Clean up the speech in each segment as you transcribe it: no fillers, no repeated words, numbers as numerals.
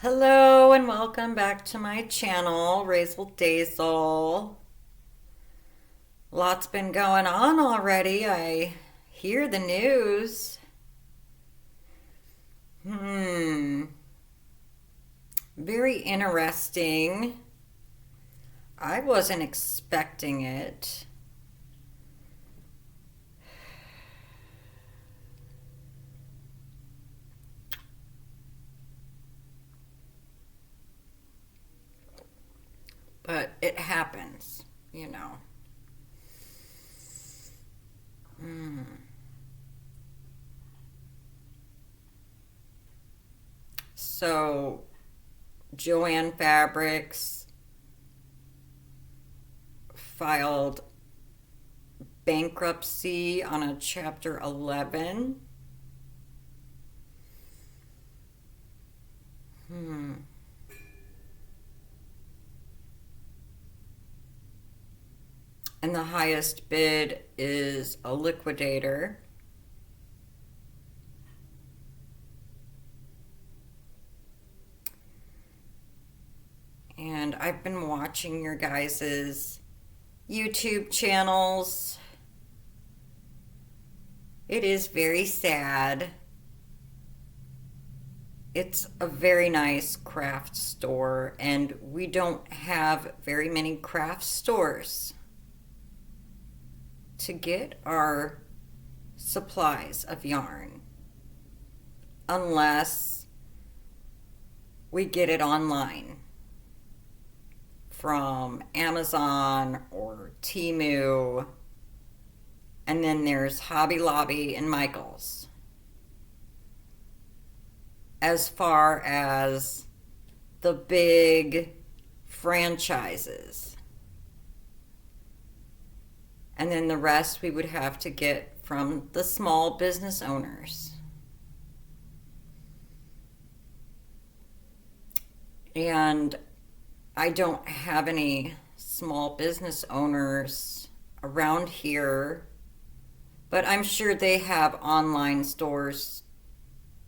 Hello and welcome back to my channel, Raisel Dazel. Lots been going on already. I hear the news. Hmm, very interesting. I wasn't expecting it. But it happens, you know. So, Joanne Fabrics filed bankruptcy on a Chapter 11. And the highest bid is a liquidator. And I've been watching your guys's YouTube channels. It is very sad. It's a very nice craft store, and we don't have very many craft stores to get our supplies of yarn unless we get it online from Amazon or Temu. And then there's Hobby Lobby and Michael's. As far as the big franchises. And then the rest we would have to get from the small business owners. And I don't have any small business owners around here, but I'm sure they have online stores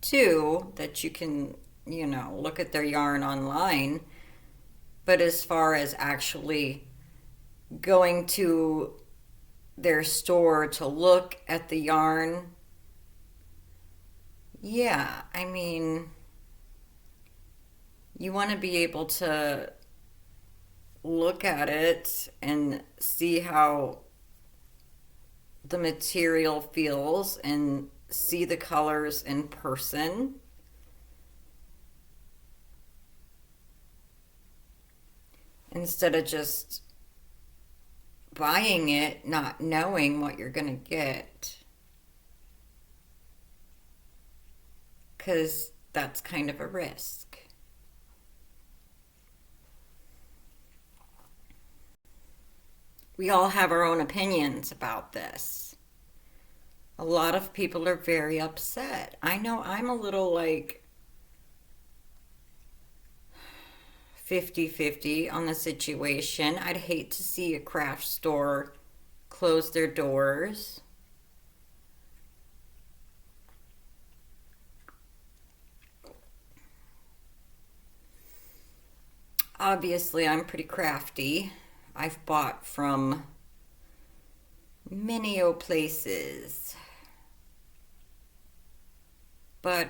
too that you can, look at their yarn online. But as far as actually going to their store to look at the yarn, yeah, I mean, you want to be able to look at it and see how the material feels and see the colors in person. Instead of just buying it, not knowing what you're going to get. Because that's kind of a risk. We all have our own opinions about this. A lot of people are very upset. I know I'm a little like 50-50 on the situation. I'd hate to see a craft store close their doors. Obviously, I'm pretty crafty. I've bought from many places. But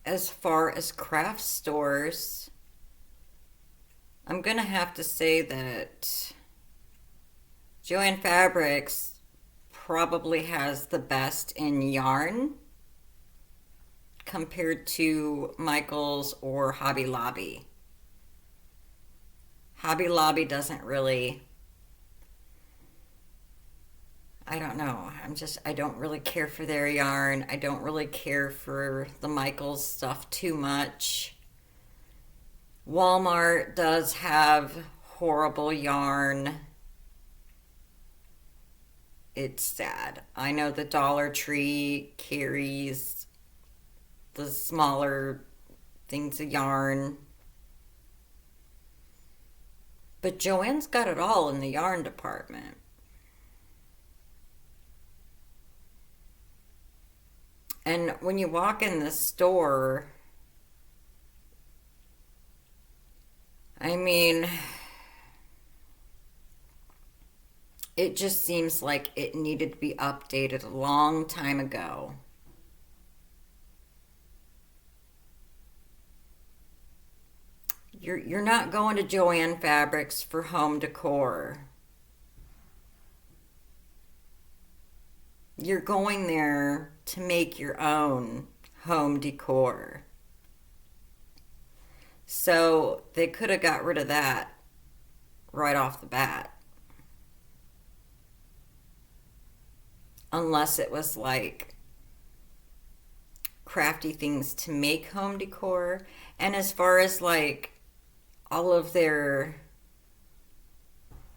as far as craft stores, I'm gonna have to say that Joanne Fabrics probably has the best in yarn compared to Michael's or Hobby Lobby. Hobby Lobby doesn't really, I don't know. I don't really care for their yarn. I don't really care for the Michaels stuff too much. Walmart does have horrible yarn. It's sad. I know the Dollar Tree carries the smaller things of yarn. But Joanne's got it all in the yarn department. And when you walk in the store, mean, it just seems like it needed to be updated a long time ago. You're not going to Joann Fabrics for home decor. You're going there to make your own home decor. So they could have got rid of that right off the bat. Unless it was like crafty things to make home decor. And as far as like all of their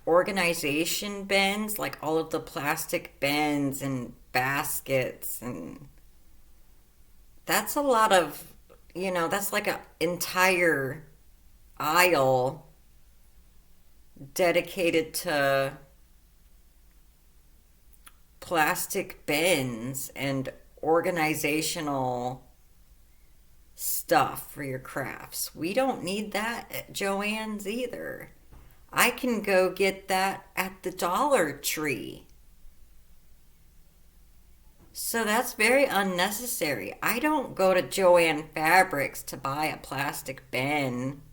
organization bins, like all of the plastic bins and baskets, and that's a lot of, that's like an entire aisle dedicated to plastic bins and organizational stuff for your crafts. We don't need that at Joann's either. I can go get that at the Dollar Tree. So that's very unnecessary. I don't go to Joann Fabrics to buy a plastic bin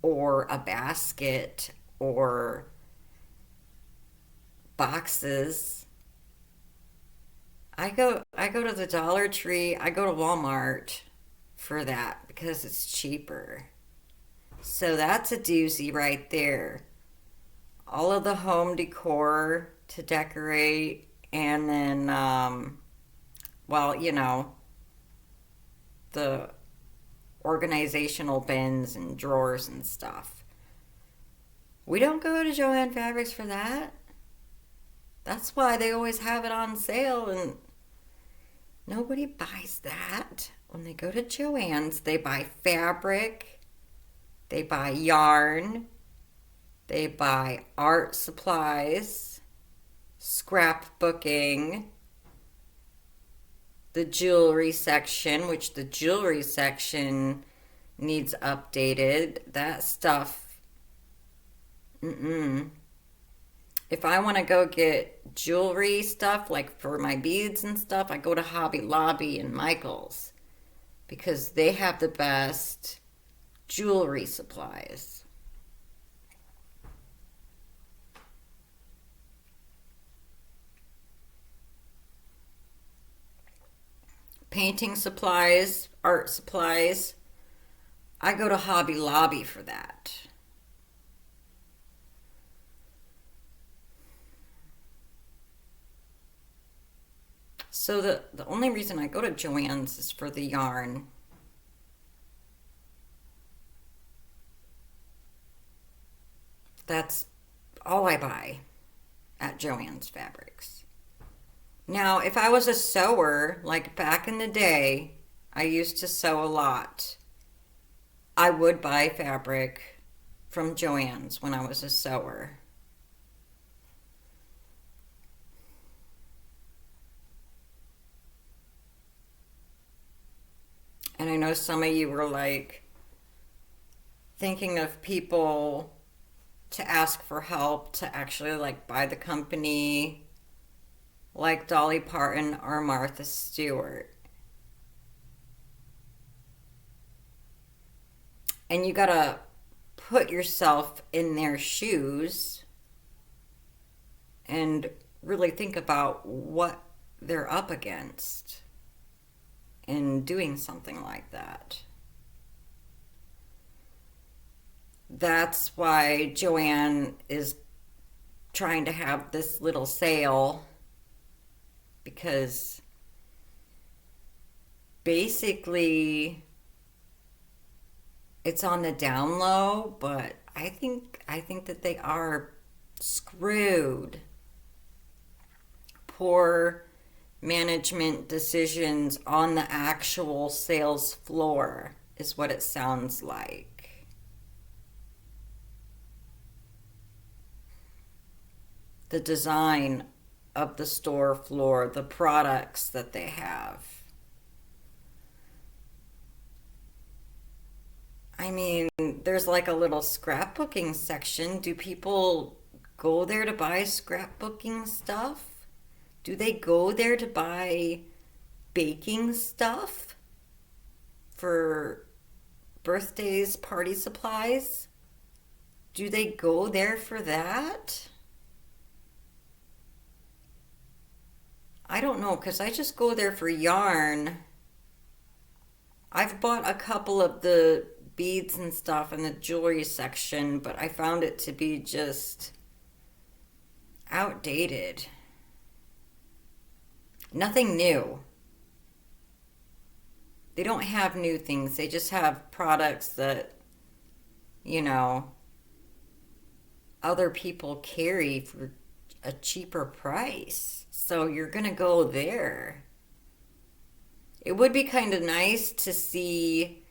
or a basket or boxes. I go to the Dollar Tree, I go to Walmart for that because it's cheaper. So that's a doozy right there. All of the home decor to decorate, and then well, the organizational bins and drawers and stuff. We don't go to Joann Fabrics for that. That's why they always have it on sale, and nobody buys that. When they go to Joann's, they buy fabric, they buy yarn, they buy art supplies, scrapbooking, the jewelry section, which the jewelry section needs updated. That stuff, If I want to go get jewelry stuff, like for my beads and stuff, I go to Hobby Lobby and Michael's because they have the best jewelry supplies. Painting supplies, art supplies, I go to Hobby Lobby for that. So the only reason I go to Joann's is for the yarn. That's all I buy at Joann's Fabrics. Now, if I was a sewer, like back in the day, I used to sew a lot. I would buy fabric from Joann's when I was a sewer. And I know some of you were like thinking of people to ask for help to actually like buy the company, like Dolly Parton or Martha Stewart. And you gotta put yourself in their shoes and really think about what they're up against in doing something like that. That's why Joann is trying to have this little sale, because basically it's on the down low, but I think that they are screwed. Poor management decisions on the actual sales floor is what it sounds like. The design of the store floor, the products that they have. I mean, there's like a little scrapbooking section. Do people go there to buy scrapbooking stuff? Do they go there to buy baking stuff for birthdays, party supplies? Do they go there for that? I don't know, because I just go there for yarn. I've bought a couple of the beads and stuff in the jewelry section, but I found it to be just outdated. Nothing new. They don't have new things. They just have products that, you know, other people carry for a cheaper price. So you're going to go there. It would be kind of nice to see,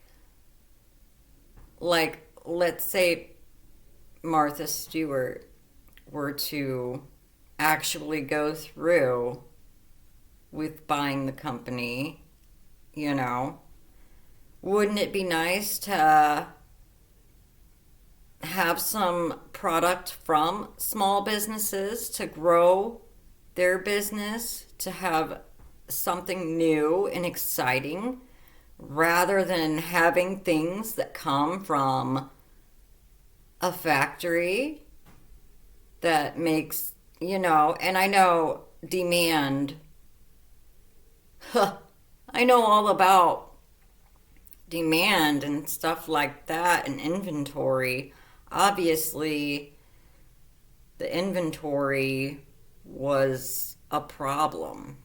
like, let's say Martha Stewart were to actually go through with buying the company, you know. Wouldn't it be nice to have some product from small businesses to grow their business, to have something new and exciting, rather than having things that come from a factory that makes, you know, and I know demand. I know all about demand and stuff like that and inventory. Obviously, the inventory was a problem.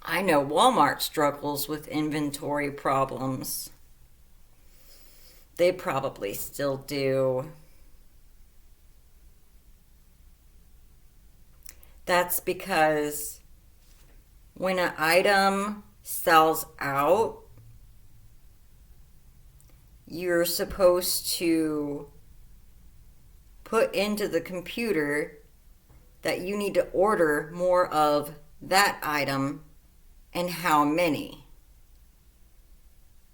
I know Walmart struggles with inventory problems. They probably still do. That's because when an item sells out, you're supposed to put into the computer that you need to order more of that item and how many.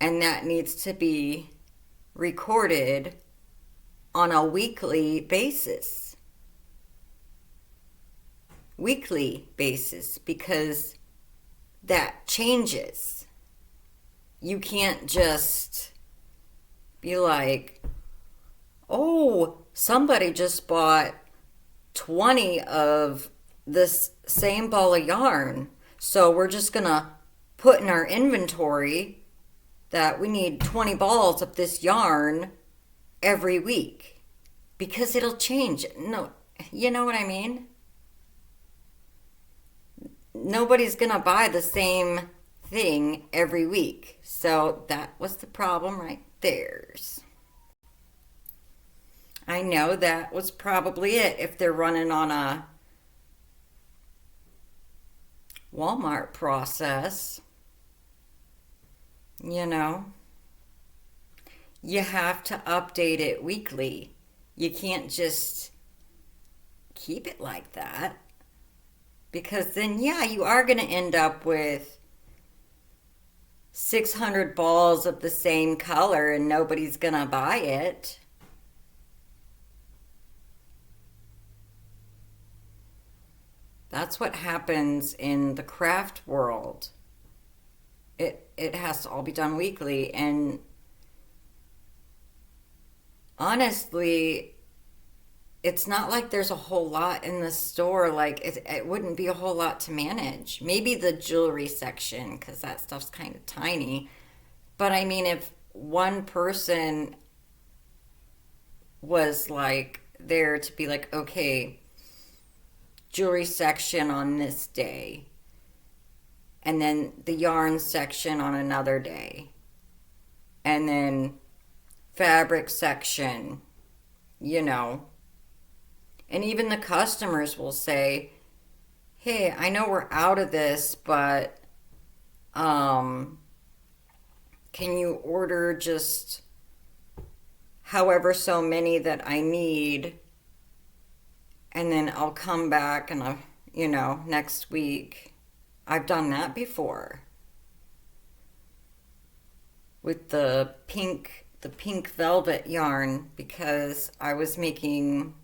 And that needs to be recorded on a weekly basis. Weekly basis, because that changes. You can't just be like, oh, somebody just bought 20 of this same ball of yarn, so we're just gonna put in our inventory that we need 20 balls of this yarn every week, because it'll change. No, you know what I mean? Nobody's gonna buy the same thing every week. So that was the problem right there. I know that was probably it if they're running on a Walmart process. You know, you have to update it weekly. You can't just keep it like that. Because then, yeah, you are going to end up with 600 balls of the same color and nobody's going to buy it. That's what happens in the craft world. It has to all be done weekly. And honestly, it's not like there's a whole lot in the store. Like, it wouldn't be a whole lot to manage. Maybe the jewelry section, because that stuff's kind of tiny. But I mean, if one person was like there to be like, okay, jewelry section on this day, and then the yarn section on another day, and then fabric section, you know. And even the customers will say, hey, I know we're out of this, but can you order just however so many that I need, and then I'll come back and, next week. I've done that before. with the pink velvet yarn because I was making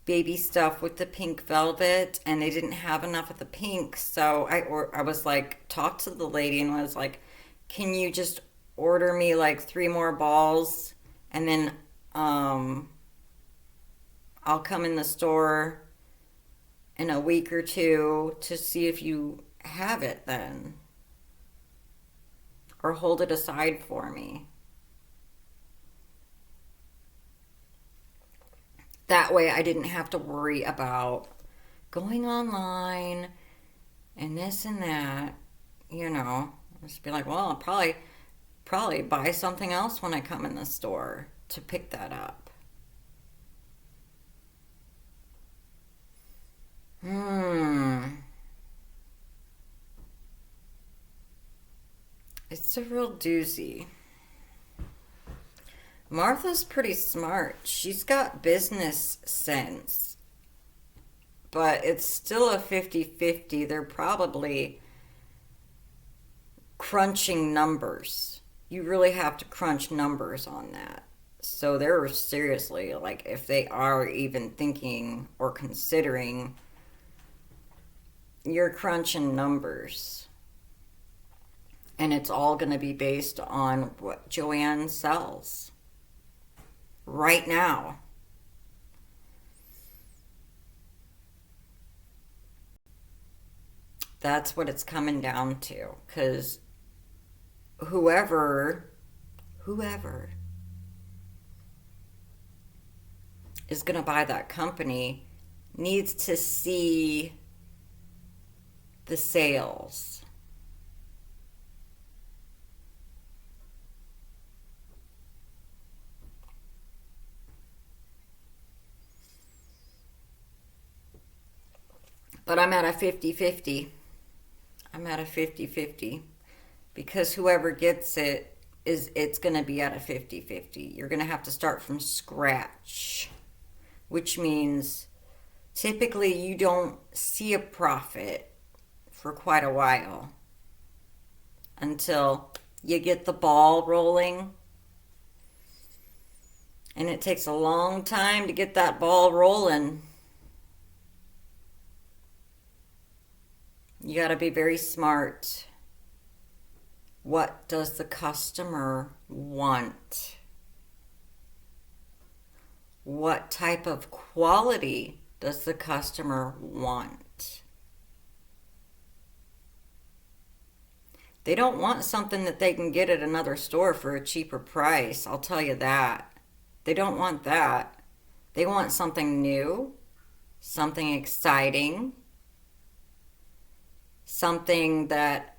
baby stuff with the pink velvet and they didn't have enough of the pink. So I was like, talked to the lady and was like, can you just order me like 3 more balls and then I'll come in the store in a week or two to see if you have it then, or hold it aside for me. That way I didn't have to worry about going online and this and that, you know. Just be like, well, I'll probably buy something else when I come in the store to pick that up. Hmm. It's a real doozy. Martha's pretty smart. She's got business sense, but it's still a 50-50. They're probably crunching numbers. You really have to crunch numbers on that. So they're seriously, like, if they are even thinking or considering, you're crunching numbers. And it's all going to be based on what Joanne sells right now. That's what it's coming down to. Because whoever is going to buy that company needs to see the sales. But I'm at a 50-50. I'm at a 50-50 because whoever gets it it's going to be at a 50-50. You're going to have to start from scratch, which means typically you don't see a profit for quite a while until you get the ball rolling. And it takes a long time to get that ball rolling. You got to be very smart. What does the customer want? What type of quality does the customer want? They don't want something that they can get at another store for a cheaper price, I'll tell you that. They don't want that. They want something new, something exciting, something that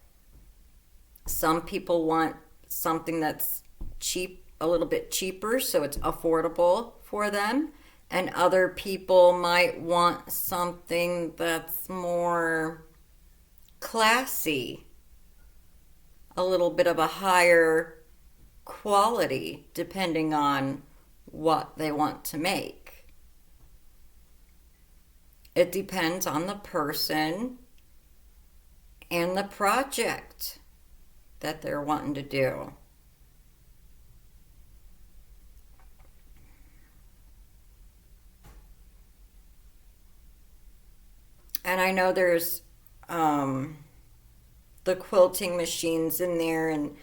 some people want, something that's cheap, a little bit cheaper, so it's affordable for them. And other people might want something that's more classy, a little bit of a higher quality, depending on what they want to make. It depends on the person and the project that they're wanting to do. And I know there's the quilting machines in there, and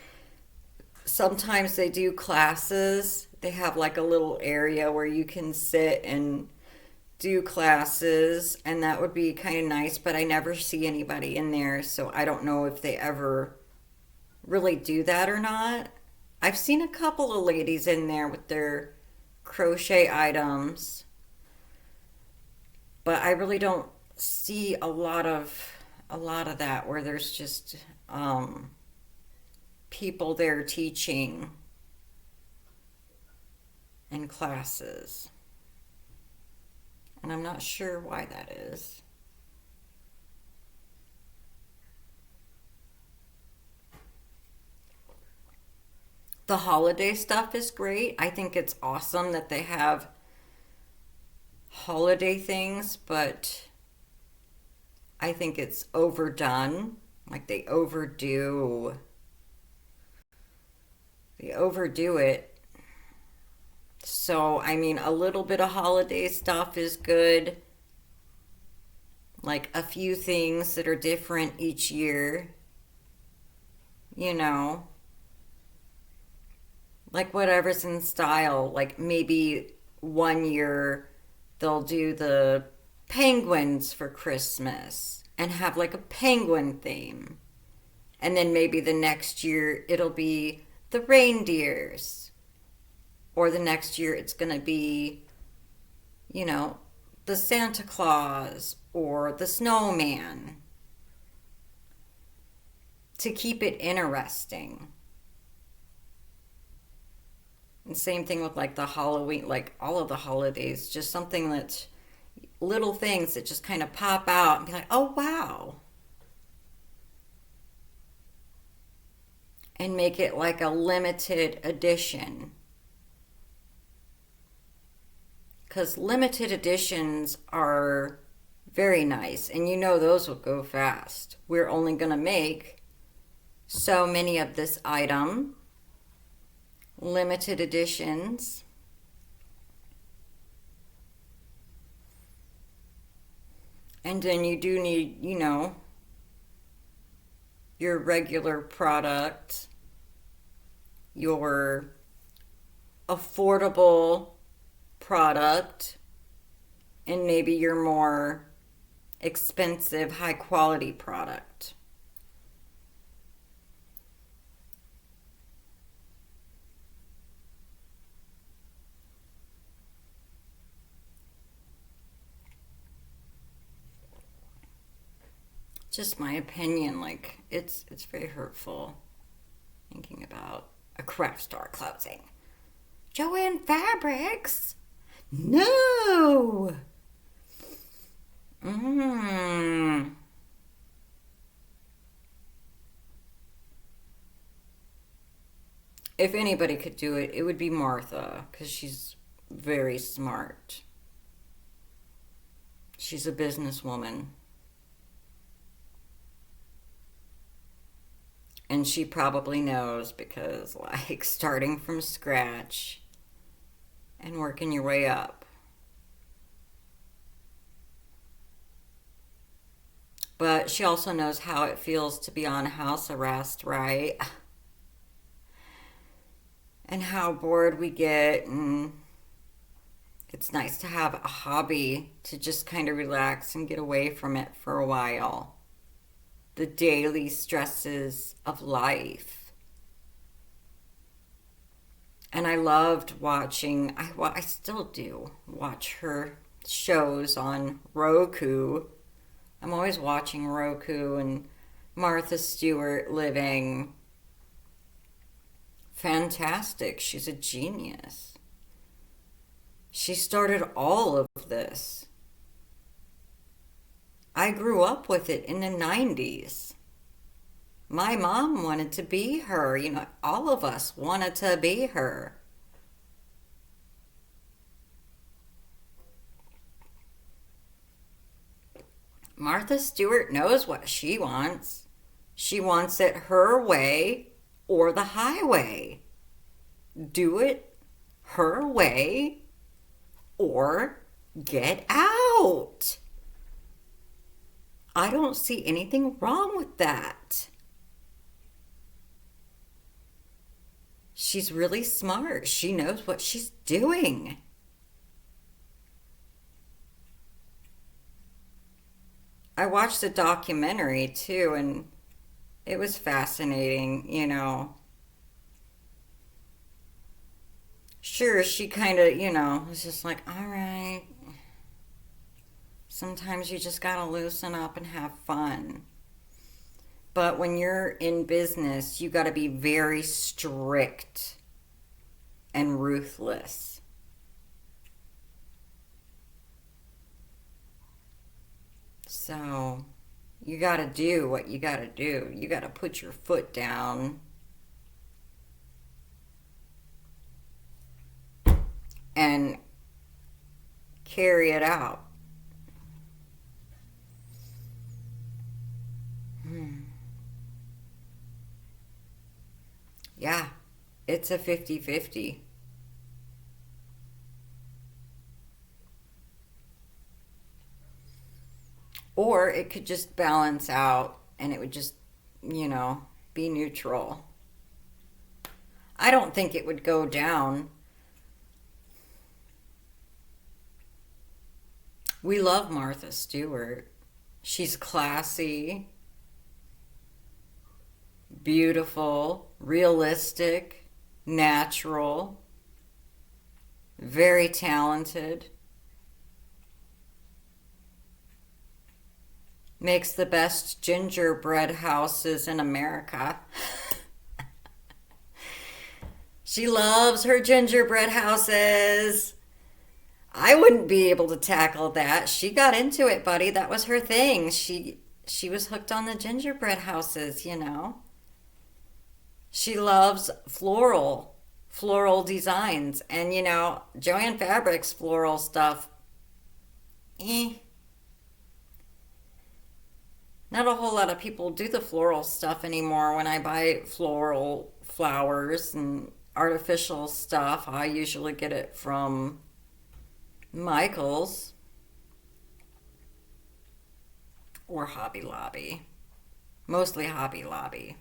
sometimes they do classes. They have like a little area where you can sit and do classes, and that would be kind of nice, but I never see anybody in there, so I don't know if they ever really do that or not. I've seen a couple of ladies in there with their crochet items, but I really don't see a lot of that where there's just people there teaching in classes. And I'm not sure why that is. The holiday stuff is great. I think it's awesome that they have holiday things, but I think it's overdone. Like they overdo They overdo it. So, I mean, a little bit of holiday stuff is good. Like a few things that are different each year. You know, like whatever's in style. Like maybe one year they'll do the penguins for Christmas and have like a penguin theme. And then maybe the next year it'll be the reindeers. Or the next year it's going to be, you know, the Santa Claus or the snowman, to keep it interesting. And same thing with like the Halloween, like all of the holidays, just something that's little things that just kind of pop out and be like, oh wow. And make it like a limited edition. Because limited editions are very nice, and you know those will go fast. We're only going to make so many of this item, limited editions. And then you do need, you know, your regular product, your affordable product, and maybe your more expensive, high quality product. Just my opinion, like it's very hurtful thinking about a craft store closing. Joanne Fabrics? No. If anybody could do it, it would be Martha, because she's very smart. She's a businesswoman. And she probably knows, because, like, starting from scratch and working your way up. But she also knows how it feels to be on house arrest, right? And how bored we get, and it's nice to have a hobby to just kind of relax and get away from it for a while. The daily stresses of life. And I loved watching, I still do watch her shows on Roku. I'm always watching Roku and Martha Stewart living. Fantastic. She's a genius. She started all of this. I grew up with it in the 90s. My mom wanted to be her. You know, all of us wanted to be her. Martha Stewart knows what she wants. She wants it her way or the highway. Do it her way or get out. I don't see anything wrong with that. She's really smart. She knows what she's doing. I watched a documentary too, and it was fascinating, you know. Sure, she kind of, you know, was just like, all right, sometimes you just gotta loosen up and have fun. But when you're in business, you gotta be very strict and ruthless. So, you gotta do what you gotta do. You gotta put your foot down and carry it out. Yeah, It's a 50-50. Or it could just balance out and it would just, you know, be neutral. I don't think it would go down. We love Martha Stewart. She's classy, beautiful, realistic, natural, very talented, makes the best gingerbread houses in America. She loves her gingerbread houses. I wouldn't be able to tackle that. She got into it, buddy. That was her thing. She was hooked on the gingerbread houses, you know. She loves floral designs. And you know, Joanne Fabric's floral stuff, eh. Not a whole lot of people do the floral stuff anymore. When I buy floral flowers and artificial stuff, I usually get it from Michael's or Hobby Lobby. Mostly Hobby Lobby.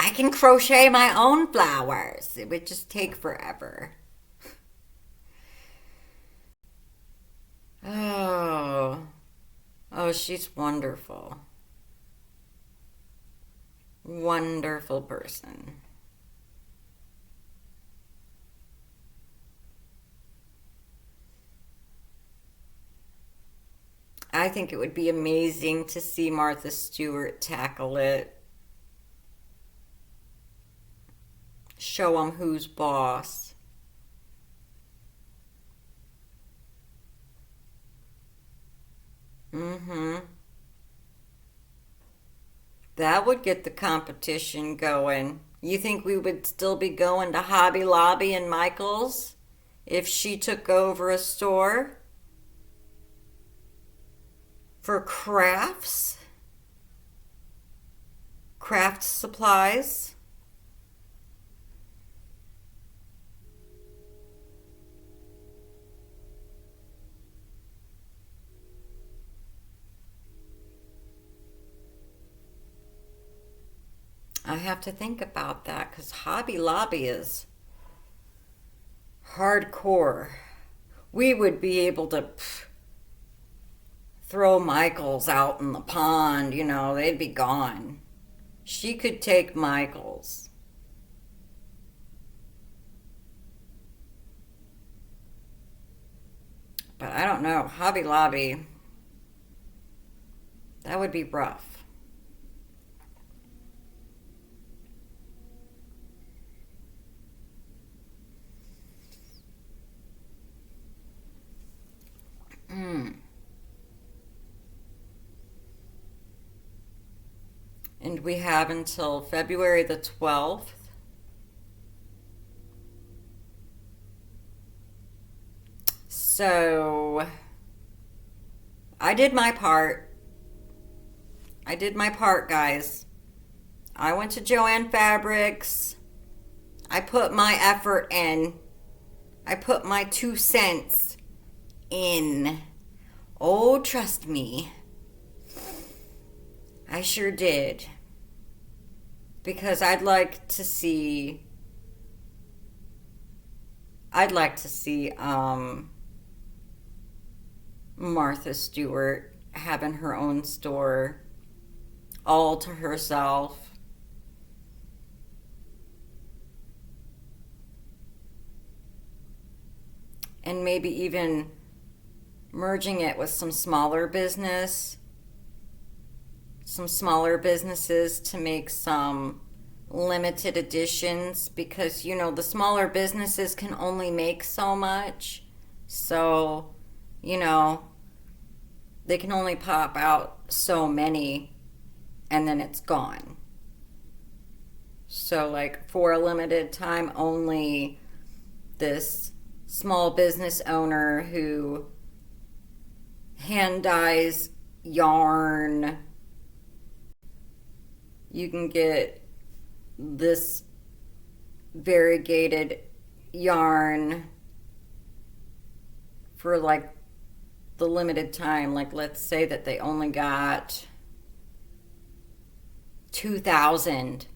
I can crochet my own flowers. It would just take forever. Oh, oh, she's wonderful. Wonderful person. I think it would be amazing to see Martha Stewart tackle it. Show them who's boss. Mm-hmm. That would get the competition going. You think we would still be going to Hobby Lobby and Michael's if she took over a store for craft supplies? I have to think about that because Hobby Lobby is hardcore. We would be able to throw Michaels out in the pond, you know, they'd be gone. She could take Michaels. But I don't know. Hobby Lobby, that would be rough. Mm. And we have until February the 12th. So I did my part. I did my part, guys. I went to Joanne Fabrics. I put my effort in. I put my 2 cents in. Oh, trust me. I sure did. Because I'd like to see Martha Stewart having her own store all to herself. And maybe even merging it with some smaller businesses to make some limited editions because you know the smaller businesses can only make so much, so you know they can only pop out so many and then it's gone. So like for a limited time only, this small business owner who hand dyes yarn. You can get this variegated yarn for like the limited time. Like, let's say that they only got 2,000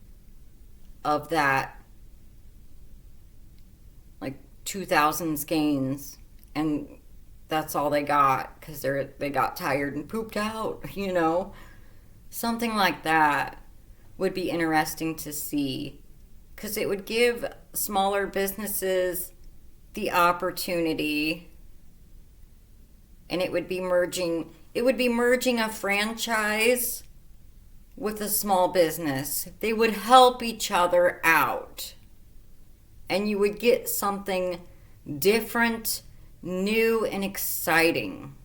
of that, like 2,000 skeins, and that's all they got because they got tired and pooped out, Something like that would be interesting to see because it would give smaller businesses the opportunity, and it would be merging a franchise with a small business. They would help each other out, and you would get something different, new, and exciting.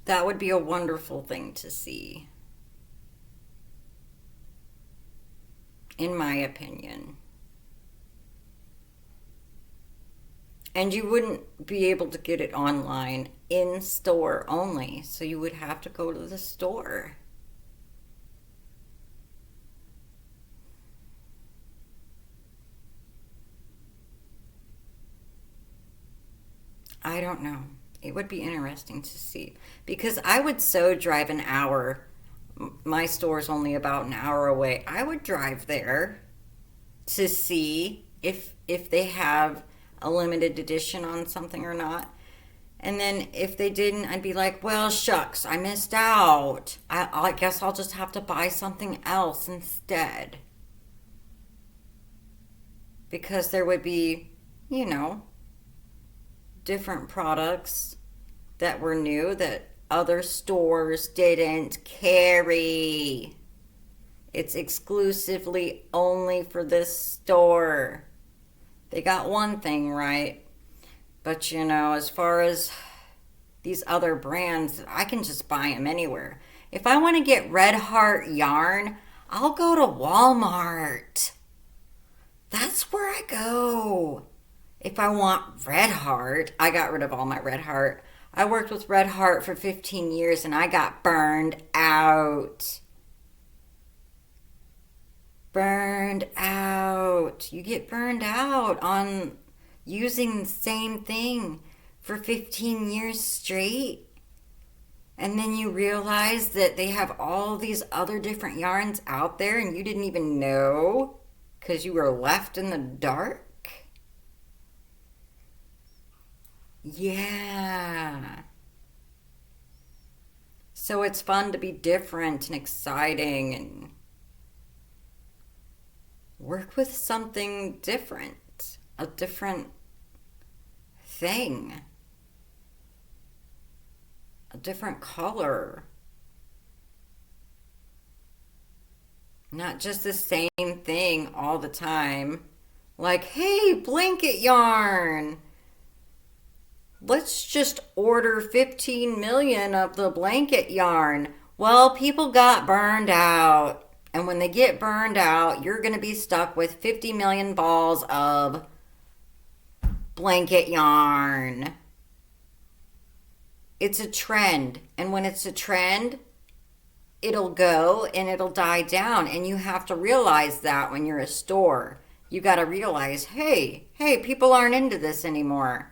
That would be a wonderful thing to see, in my opinion. And you wouldn't be able to get it online, in store only, so you would have to go to the store. I don't know. It would be interesting to see because I would so drive an hour. My store's only about an hour away. I would drive there to see if they have a limited edition on something or not. And then if they didn't, I'd be like, well, shucks, I missed out. I guess I'll just have to buy something else instead. Because there would be, different products that were new that other stores didn't carry. It's exclusively only for this store. They got one thing right. But, as far as these other brands, I can just buy them anywhere. If I want to get Red Heart yarn, I'll go to Walmart. That's where I go. If I want Red Heart, I got rid of all my Red Heart. I worked with Red Heart for 15 years and I got burned out. Burned out. You get burned out on using the same thing for 15 years straight. And then you realize that they have all these other different yarns out there and you didn't even know because you were left in the dark. Yeah. So it's fun to be different and exciting and work with something different, a different thing, a different color. Not just the same thing all the time. Like, hey, blanket yarn. Let's just order 15 million of the blanket yarn. Well, people got burned out. And when they get burned out, you're going to be stuck with 50 million balls of blanket yarn. It's a trend. And when it's a trend, it'll go and it'll die down. And you have to realize that when you're a store. You got to realize, hey, people aren't into this anymore.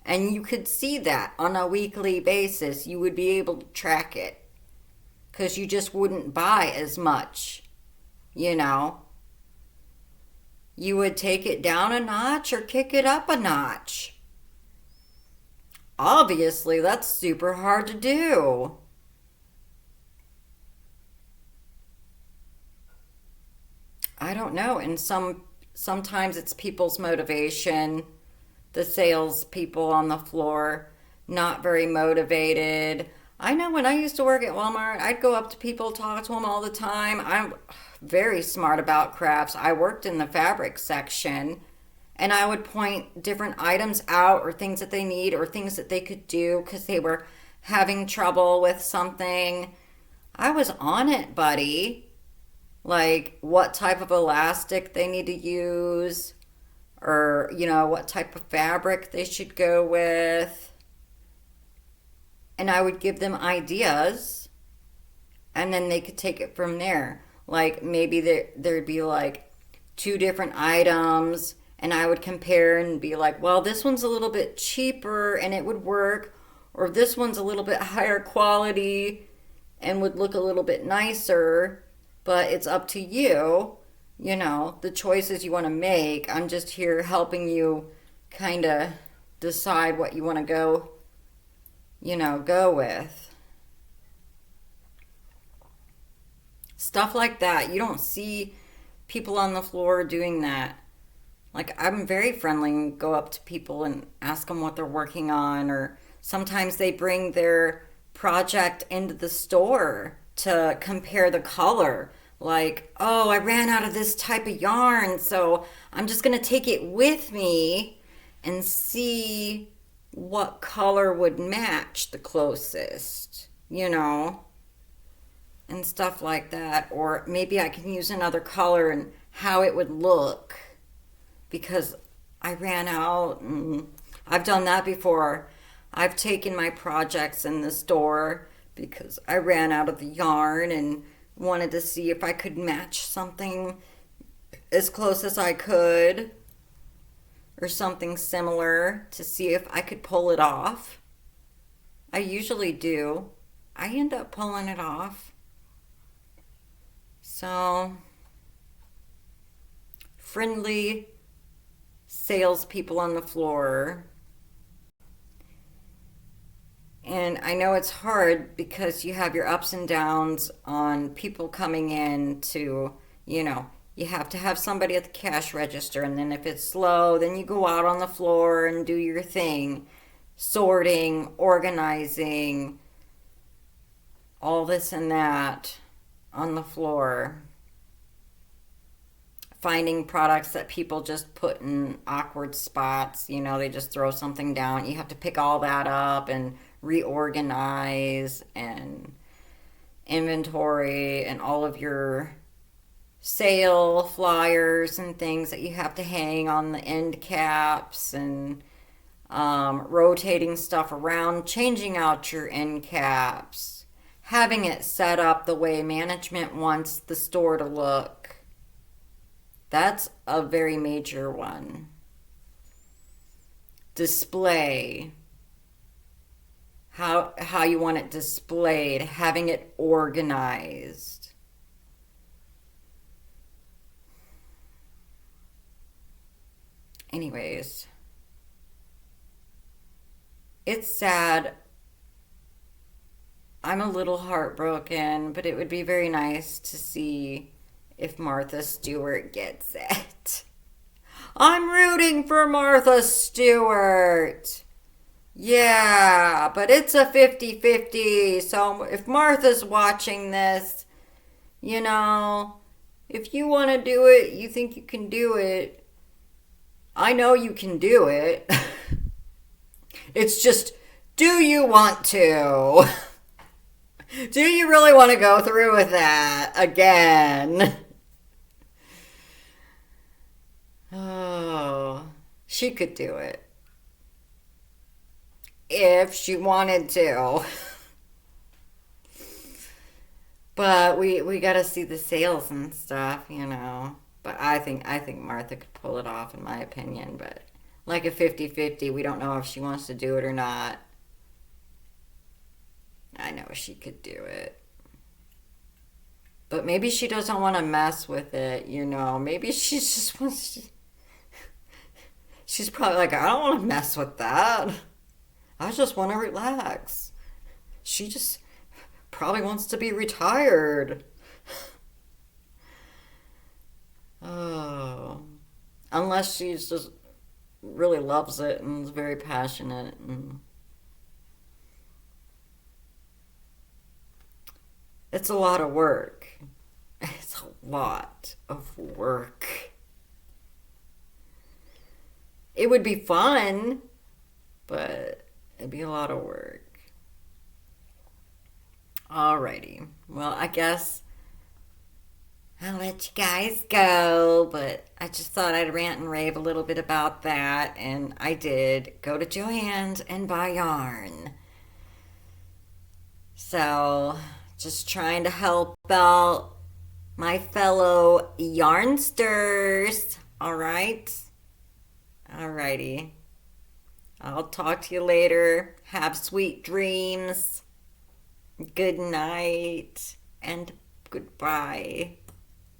And you could see that on a weekly basis. You would be able to track it. Because you just wouldn't buy as much, You would take it down a notch or kick it up a notch. Obviously, that's super hard to do. I don't know. And sometimes it's people's motivation. The sales people on the floor, not very motivated. I know when I used to work at Walmart, I'd go up to people, talk to them all the time. I'm very smart about crafts. I worked in the fabric section, and I would point different items out or things that they need or things that they could do because they were having trouble with something. I was on it, buddy. Like what type of elastic they need to use, or, what type of fabric they should go with. And I would give them ideas, and then they could take it from there. Like maybe there'd be like two different items, and I would compare and be like, well, this one's a little bit cheaper and it would work, or this one's a little bit higher quality and would look a little bit nicer, but it's up to you, the choices you want to make. I'm just here helping you kind of decide what you want to go with. Stuff like that. You don't see people on the floor doing that. Like, I'm very friendly and go up to people and ask them what they're working on, or sometimes they bring their project into the store to compare the color. Like, oh, I ran out of this type of yarn, so I'm just going to take it with me and see what color would match the closest, and stuff like that. Or maybe I can use another color and how it would look because I ran out. And I've done that before. I've taken my projects in the store because I ran out of the yarn and wanted to see if I could match something as close as I could or something similar to see if I could pull it off. I usually do. I end up pulling it off. So, friendly salespeople on the floor. And I know it's hard because you have your ups and downs on people coming in to, you have to have somebody at the cash register. And then if it's slow, then you go out on the floor and do your thing. Sorting, organizing, all this and that on the floor. Finding products that people just put in awkward spots. They just throw something down. You have to pick all that up and reorganize and inventory and all of your sale flyers and things that you have to hang on the end caps and rotating stuff around, changing out your end caps, having it set up the way management wants the store to look. That's a very major one. Display. How you want it displayed, having it organized. Anyways, it's sad. I'm a little heartbroken, but it would be very nice to see if Martha Stewart gets it. I'm rooting for Martha Stewart. Yeah, but it's a 50-50. So if Martha's watching this, if you want to do it, you think you can do it. I know you can do it. It's just, do you want to? Do you really want to go through with that again? Oh, she could do it. If she wanted to. But we got to see the sales and stuff, But I think Martha could pull it off in my opinion, but like a 50-50, we don't know if she wants to do it or not. I know she could do it. But maybe she doesn't want to mess with it, Maybe she just wants to... She's probably like, I don't want to mess with that. I just want to relax. She just probably wants to be retired. Oh. Unless she's just really loves it and is very passionate. And it's a lot of work. It's a lot of work. It would be fun, but it'd be a lot of work. Alrighty. Well, I guess I'll let you guys go, but I just thought I'd rant and rave a little bit about that, and I did go to Joann's and buy yarn. So, just trying to help out my fellow yarnsters. All right? Alrighty. I'll talk to you later. Have sweet dreams. Good night and goodbye.